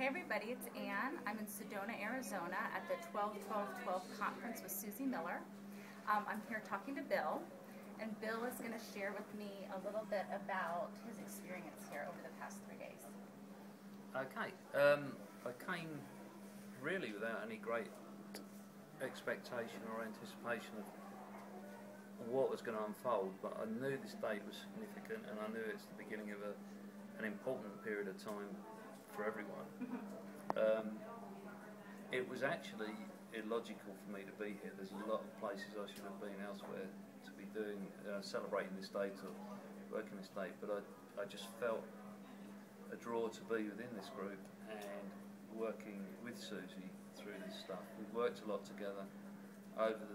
Hey everybody, it's Ann. I'm in Sedona, Arizona at the 12-12-12 conference with Susie Miller. I'm here talking to Bill, and Bill is going to share with me a little bit about his experience here over the past 3 days. Okay, I came really without any great expectation or anticipation of what was going to unfold, but I knew this date was significant and I knew it's the beginning of an important period of time for everyone. It was actually illogical for me to be here. There's a lot of places I should have been elsewhere to be doing, celebrating this date or working this date, but I just felt a draw to be within this group and working with Susie through this stuff. We've worked a lot together over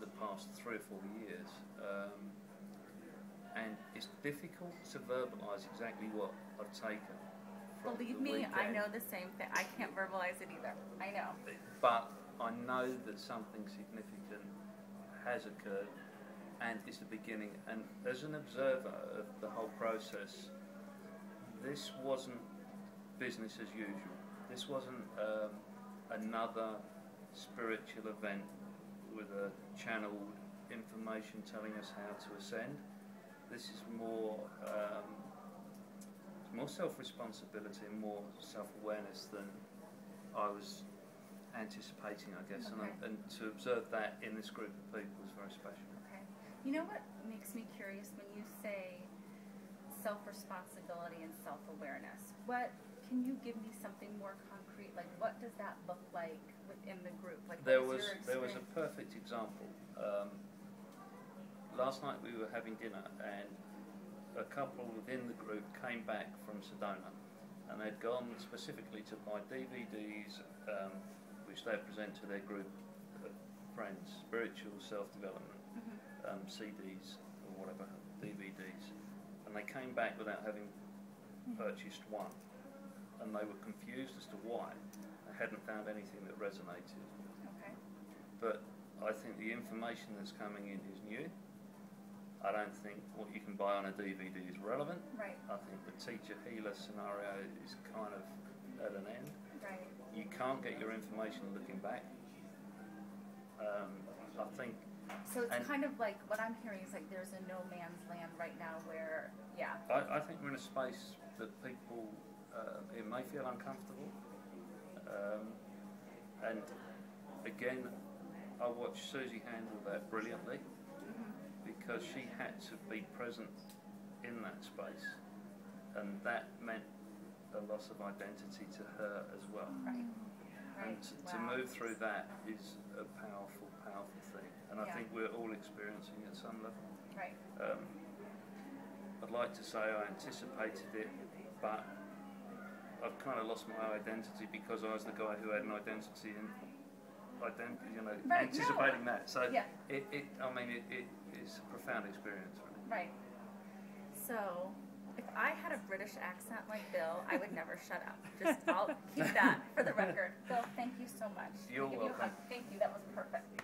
the past 3 or 4 years, and it's difficult to verbalise exactly what I've taken. Believe me, I know the same thing. I can't verbalize it either. I know. But I know that something significant has occurred and it's the beginning. And as an observer of the whole process, this wasn't business as usual. This wasn't another spiritual event with a channeled information telling us how to ascend. This is more self-responsibility and more self-awareness than I was anticipating, I guess. Okay. And to observe that in this group of people was very special. Okay. You know what makes me curious when you say self-responsibility and self-awareness? Can you give me something more concrete? Like, what does that look like within the group? Like, there was a perfect example. Last night we were having dinner and a couple within the group came back from Sedona and they'd gone specifically to buy DVDs which they present to their group of friends, spiritual self-development, CDs or whatever, DVDs, and they came back without having purchased one, and they were confused as to why. They hadn't found anything that resonated. Okay. But I think the information that's coming in is new. I don't think what you can buy on a DVD is relevant. Right. I think the teacher-healer scenario is kind of at an end. Right. You can't get your information looking back. I think... So it's kind of like, what I'm hearing is like there's a no man's land right now where, yeah. I think we're in a space that people, it may feel uncomfortable. And again, I watched Susie handle that brilliantly. Because she had to be present in that space, and that meant a loss of identity to her as well. Right. And to move through that is a powerful, powerful thing, and I think we're all experiencing at some level. Right. I'd like to say I anticipated it, but I've kind of lost my identity because I was the guy who had an identity and anticipating that. So it's a profound experience for me. Right. So if I had a British accent like Bill, I would never shut up. I'll keep that for the record. Bill, thank you so much. You're welcome. Thank you. That was perfect.